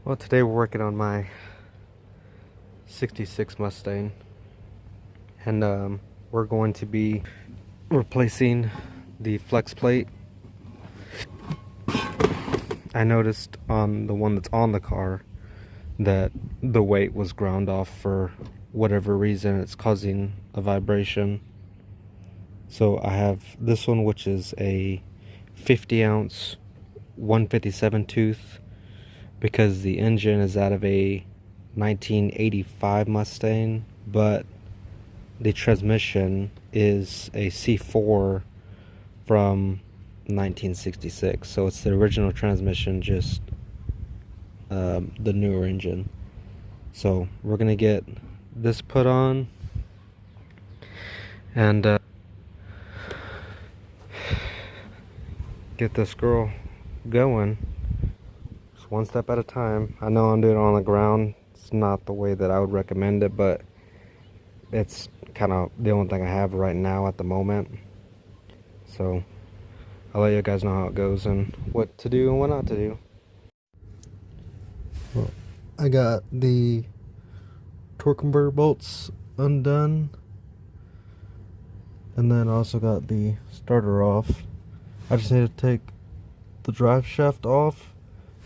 Well, today we're working on my 66 Mustang, and we're going to be replacing the flex plate. I noticed on the one that's on the car that the weight was ground off for whatever reason. It's causing a vibration. So I have this one, which is a 50 ounce 157 tooth, because the engine is out of a 1985 Mustang, but the transmission is a C4 from 1966. So it's the original transmission, just the newer engine. So we're gonna get this put on and get this girl going. One step at a time. I know I'm doing it on the ground. It's not the way that I would recommend it, but it's kind of the only thing I have right now at the moment. So I'll let you guys know how it goes and what to do and what not to do. Well, I got the torque converter bolts undone, and then I also got the starter off. I just need to take the drive shaft off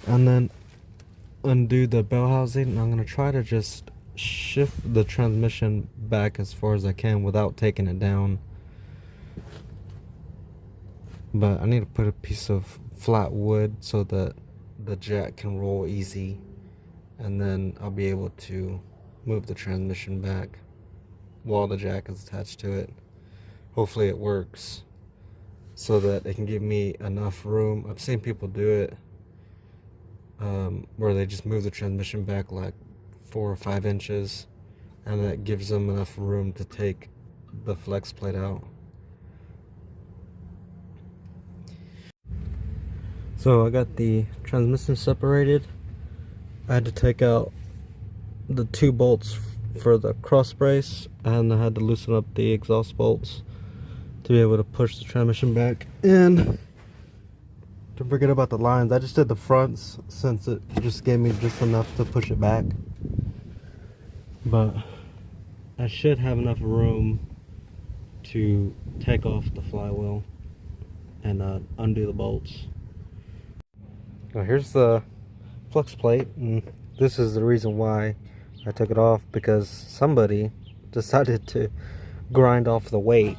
and then undo the bell housing, and I'm going to try to just shift the transmission back as far as I can without taking it down. But I need to put a piece of flat wood so that the jack can roll easy, and then I'll be able to move the transmission back while the jack is attached to it. Hopefully it works so that it can give me enough room. I've seen people do it where they just move the transmission back like 4 or 5 inches, and that gives them enough room to take the flex plate out. So I got the transmission separated. I had to take out the 2 bolts for the cross brace, and I had to loosen up the exhaust bolts to be able to push the transmission back. And don't forget about the lines. I just did the fronts since it just gave me just enough to push it back, but I should have enough room to take off the flywheel and undo the bolts. Now here's the flex plate, and this is the reason why I took it off, because somebody decided to grind off the weight.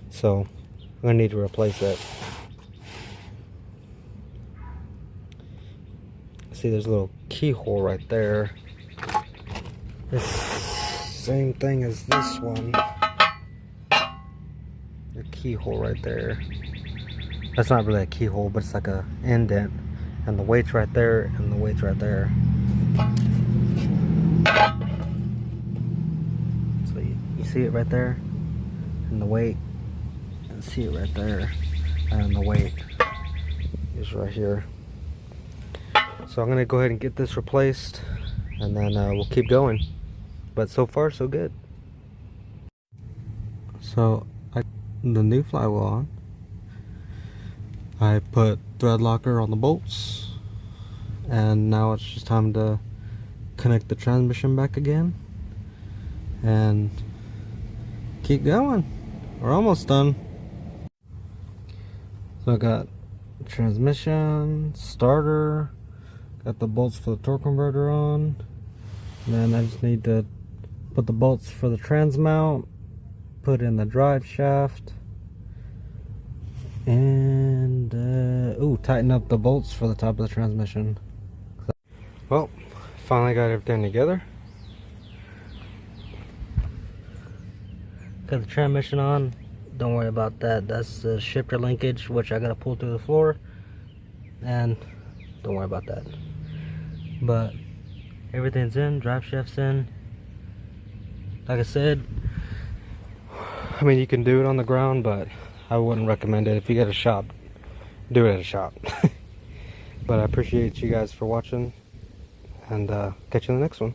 So I'm gonna need to replace it. See, there's a little keyhole right there. This same thing as this one. The keyhole right there. That's not really a keyhole, but it's like a indent. And the weight's right there, and the weight's right there. So you see it right there, and the weight. And see it right there, and the weight is right here. So I'm gonna go ahead and get this replaced, and then we'll keep going. But so far so good. So I the new flywheel on. I put thread locker on the bolts, and now it's just time to connect the transmission back again and keep going. We're almost done. So I got transmission, starter, got the bolts for the torque converter on, and then I just need to put the bolts for the trans mount, put in the drive shaft, and tighten up the bolts for the top of the transmission. Well, finally got everything together. Got the transmission on. Don't worry about that. That's the shifter linkage, which I gotta pull through the floor, and don't worry about that. But everything's in, drive shaft's in. Like I said, I mean, you can do it on the ground, but I wouldn't recommend it. If you get a shop, do it at a shop. But I appreciate you guys for watching, and catch you in the next one.